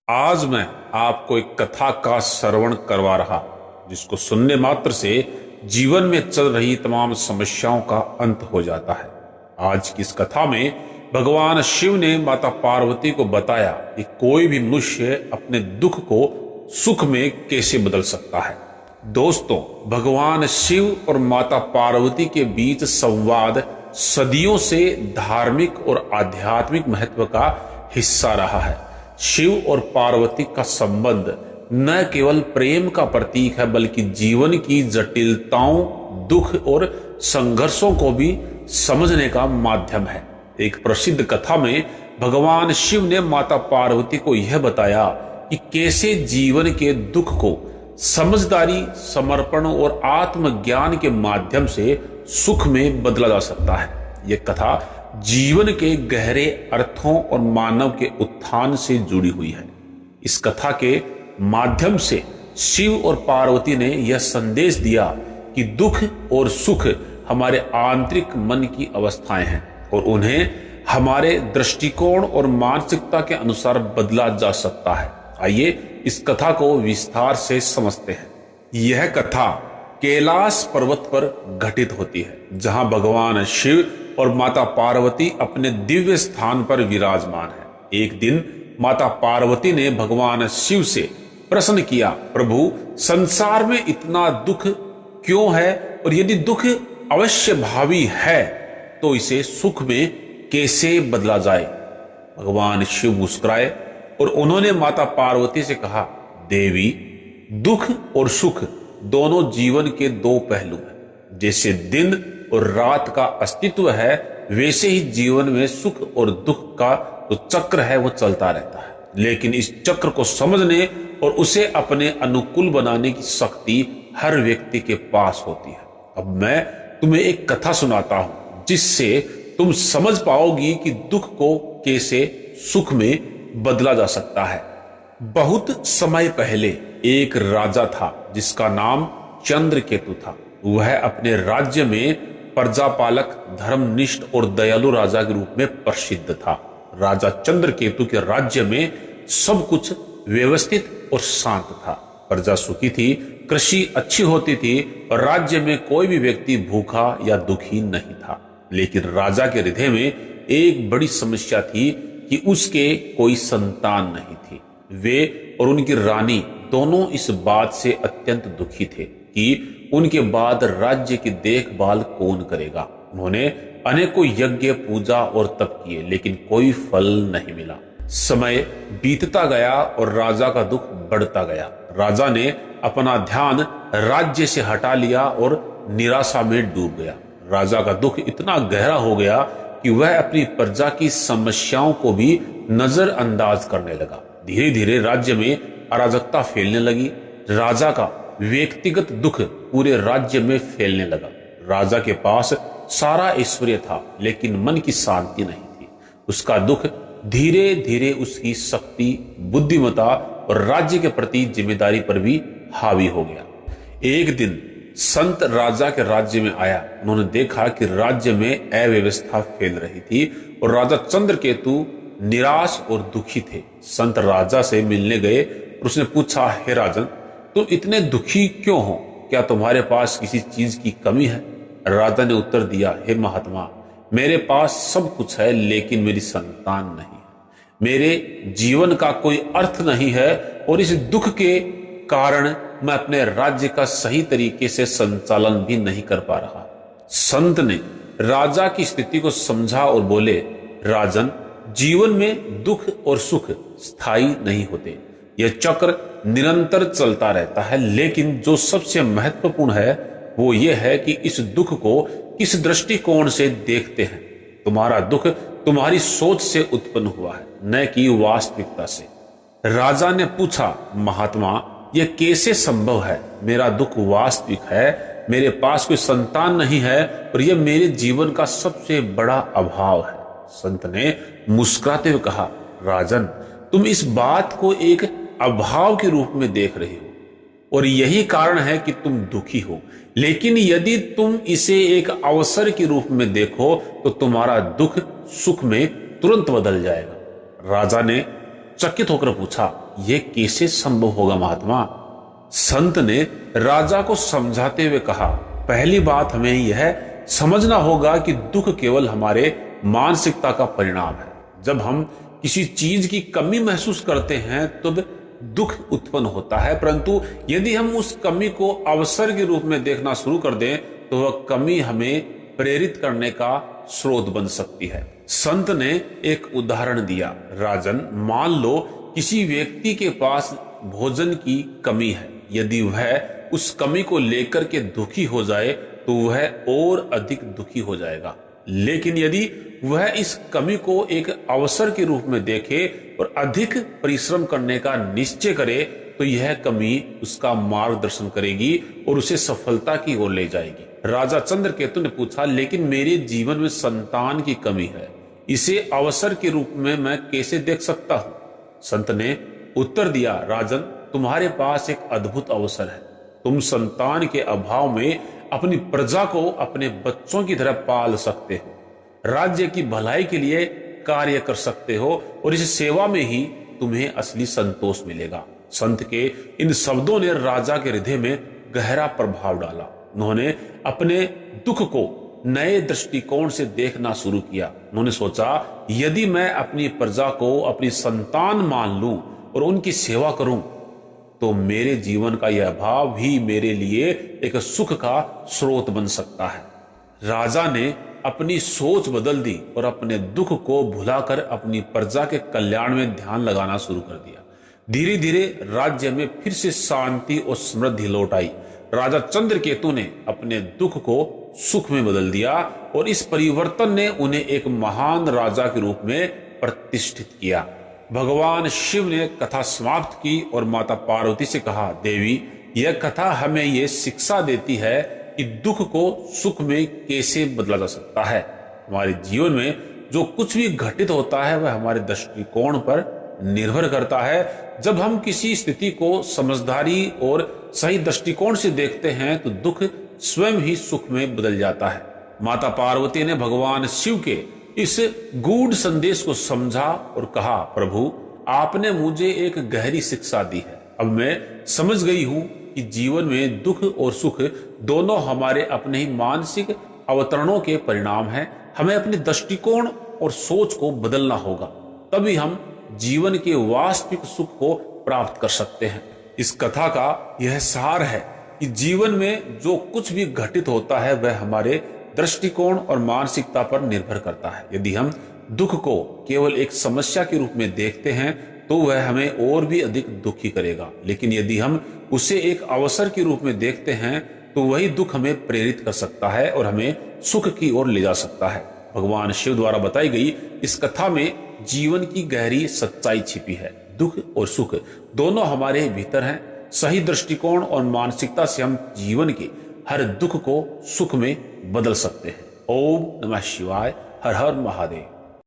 आज मैं आपको एक कथा का श्रवण करवा रहा जिसको सुनने मात्र से जीवन में चल रही तमाम समस्याओं का अंत हो जाता है। आज की इस कथा में भगवान शिव ने माता पार्वती को बताया कि कोई भी मनुष्य अपने दुख को सुख में कैसे बदल सकता है। दोस्तों, भगवान शिव और माता पार्वती के बीच संवाद सदियों से धार्मिक और आध्यात्मिक महत्व का हिस्सा रहा है। शिव और पार्वती का संबंध न केवल प्रेम का प्रतीक है बल्कि जीवन की जटिलताओं, दुख और संघर्षों को भी समझने का माध्यम है। एक प्रसिद्ध कथा में भगवान शिव ने माता पार्वती को यह बताया कि कैसे जीवन के दुख को समझदारी, समर्पण और आत्मज्ञान के माध्यम से सुख में बदला जा सकता है। यह कथा जीवन के गहरे अर्थों और मानव के उत्थान से जुड़ी हुई है। इस कथा के माध्यम से शिव और पार्वती ने यह संदेश दिया कि दुख और सुख हमारे आंतरिक मन की अवस्थाएं हैं और उन्हें हमारे दृष्टिकोण और मानसिकता के अनुसार बदला जा सकता है। आइए इस कथा को विस्तार से समझते हैं। यह कथा कैलाश पर्वत पर घटित होती है, जहां भगवान शिव और माता पार्वती अपने दिव्य स्थान पर विराजमान है। एक दिन माता पार्वती ने भगवान शिव से प्रश्न किया, प्रभु, संसार में इतना दुख क्यों है और यदि दुख अवश्य भावी है तो इसे सुख में कैसे बदला जाए। भगवान शिव मुस्कुराए और उन्होंने माता पार्वती से कहा, देवी, दुख और सुख दोनों जीवन के दो पहलू हैं। जैसे दिन और रात का अस्तित्व है, वैसे ही जीवन में सुख और दुख का जो चक्र है वो चलता रहता है। लेकिन इस चक्र को समझने और उसे अपने अनुकूल बनाने की शक्ति हर व्यक्ति के पास होती है। अब मैं तुम्हें एक कथा सुनाता हूं जिससे तुम समझ पाओगी कि दुख को कैसे सुख में बदला जा सकता है। बहुत समय पहले एक राजा था जिसका नाम चंद्रकेतु था। वह अपने राज्य में प्रजापालक, धर्मनिष्ठ और दयालु राजा के रूप में प्रसिद्ध था। राजा चंद्रकेतु के राज्य में सब कुछ व्यवस्थित और शांत था। प्रजा सुखी थी, कृषि अच्छी होती थी और राज्य में कोई भी व्यक्ति भूखा या दुखी नहीं था। लेकिन राजा के हृदय में एक बड़ी समस्या थी कि उसके कोई संतान नहीं थी। वे और उनकी रानी दोनों इस बात से अत्यंत दुखी थे कि उनके बाद राज्य की देखभाल कौन करेगा। उन्होंने अनेकों यज्ञ, पूजा और तप किए, लेकिन कोई फल नहीं मिला। समय बीतता गया और राजा का दुख बढ़ता गया। राजा ने अपना ध्यान राज्य से हटा लिया और निराशा में डूब गया। राजा का दुख इतना गहरा हो गया कि वह अपनी प्रजा की समस्याओं को भी नजरअंदाज करने लगा। धीरे धीरे राज्य में अराजकता फैलने लगी। राजा का व्यक्तिगत दुख पूरे राज्य में फैलने लगा। राजा के पास सारा ऐश्वर्य था, लेकिन मन की शांति नहीं थी। उसका दुख धीरे धीरे उसकी शक्ति, बुद्धिमत्ता और राज्य के प्रति जिम्मेदारी पर भी हावी हो गया। एक दिन संत राजा के राज्य में आया। उन्होंने देखा कि राज्य में अव्यवस्था फैल रही थी और राजा चंद्रकेतु निराश और दुखी थे। संत राजा से मिलने गए और उसने पूछा, हे राजन, तुम इतने दुखी क्यों हो? क्या तुम्हारे पास किसी चीज की कमी है? राजा ने उत्तर दिया, हे महात्मा, मेरे पास सब कुछ है लेकिन मेरी संतान नहीं है। मेरे जीवन का कोई अर्थ नहीं है और इस दुख के कारण मैं अपने राज्य का सही तरीके से संचालन भी नहीं कर पा रहा। संत ने राजा की स्थिति को समझा और बोले, राजन, जीवन में दुख और सुख स्थायी नहीं होते। यह चक्र निरंतर चलता रहता है, लेकिन जो सबसे महत्वपूर्ण है वो यह है कि इस दुख को किस दृष्टिकोण से देखते हैं। तुम्हारा दुख तुम्हारी सोच से उत्पन्न हुआ है, न कि वास्तविकता से। राजा ने पूछा, महात्मा, यह कैसे संभव है? मेरा दुख वास्तविक है, मेरे पास कोई संतान नहीं है और यह मेरे जीवन का सबसे बड़ा अभाव है। संत ने मुस्कुराते हुए कहा, राजन, तुम इस बात को एक अभाव के रूप में देख रहे हो और यही कारण है कि तुम दुखी हो। लेकिन यदि तुम इसे एक अवसर के रूप में देखो तो तुम्हारा दुख सुख में तुरंत बदल जाएगा। राजा ने चकित होकर पूछा, यह कैसे संभव होगा महात्मा? संत ने राजा को समझाते हुए कहा, पहली बात हमें यह समझना होगा कि दुख केवल हमारे मानसिकता का परिणाम है। जब हम किसी चीज की कमी महसूस करते हैं तब दुख उत्पन्न होता है, परंतु यदि हम उस कमी को अवसर के रूप में देखना शुरू कर दें तो वह कमी हमें प्रेरित करने का स्रोत बन सकती है। संत ने एक उदाहरण दिया, राजन, मान लो किसी व्यक्ति के पास भोजन की कमी है। यदि वह उस कमी को लेकर के दुखी हो जाए तो वह और अधिक दुखी हो जाएगा, लेकिन यदि वह इस कमी को एक अवसर के रूप में देखे और अधिक परिश्रम करने का निश्चय करे तो यह कमी उसका मार्गदर्शन करेगी और उसे सफलता की ओर ले जाएगी। राजा चंद्रकेतु ने पूछा, लेकिन मेरे जीवन में संतान की कमी है, इसे अवसर के रूप में मैं कैसे देख सकता हूं? संत ने उत्तर दिया, राजन, तुम्हारे पास एक अद्भुत अवसर है। तुम संतान के अभाव में अपनी प्रजा को अपने बच्चों की तरह पाल सकते हो, राज्य की भलाई के लिए कार्य कर सकते हो और इस सेवा में ही तुम्हें असली संतोष मिलेगा। संत के इन शब्दों ने राजा के हृदय में गहरा प्रभाव डाला। उन्होंने अपने दुख को नए दृष्टिकोण से देखना शुरू किया। उन्होंने सोचा, यदि मैं अपनी प्रजा को अपनी संतान मान लूं और उनकी सेवा करूं तो मेरे जीवन का यह अभाव भी मेरे लिए एक सुख का स्रोत बन सकता है। राजा ने अपनी सोच बदल दी और अपने दुख को भुलाकर अपनी प्रजा के कल्याण में ध्यान लगाना शुरू कर दिया। धीरे धीरे राज्य में फिर से शांति और समृद्धि लौट आई। राजा चंद्रकेतु ने अपने दुख को सुख में बदल दिया और इस परिवर्तन ने उन्हें एक महान राजा के रूप में प्रतिष्ठित किया। भगवान शिव ने कथा समाप्त की और माता पार्वती से कहा, देवी, यह कथा हमें यह शिक्षा देती है कि दुख को सुख में कैसे बदला जा सकता है। हमारे जीवन में जो कुछ भी घटित होता है वह हमारे दृष्टिकोण पर निर्भर करता है। जब हम किसी स्थिति को समझदारी और सही दृष्टिकोण से देखते हैं तो दुख स्वयं ही सुख में बदल जाता है। माता पार्वती ने भगवान शिव के इस गूढ़ संदेश को समझा और कहा, प्रभु, आपने मुझे एक गहरी शिक्षा दी है। अब मैं समझ गई हूं कि जीवन में दुख और सुख दोनों हमारे अपने ही मानसिक अवतरणों के परिणाम हैं। हमें अपने दृष्टिकोण और सोच को बदलना होगा, तभी हम जीवन के वास्तविक सुख को प्राप्त कर सकते हैं। इस कथा का यह सार है कि जीवन में जो कुछ भी घटित होता है वह हमारे दृष्टिकोण और मानसिकता पर निर्भर करता है। यदि हम दुख को केवल एक समस्या के रूप में देखते हैं तो वह हमें और भी अधिक दुखी करेगा, लेकिन यदि हम उसे एक अवसर के रूप में देखते हैं तो वही दुख हमें प्रेरित कर सकता है और हमें सुख की ओर ले जा सकता है। भगवान शिव द्वारा बताई गई इस कथा में जीवन की गहरी सच्चाई छिपी है। दुख और सुख दोनों हमारे भीतर हैं। सही दृष्टिकोण और मानसिकता से हम जीवन के हर दुख को सुख में बदल सकते हैं। ओम नमः शिवाय। हर हर महादेव।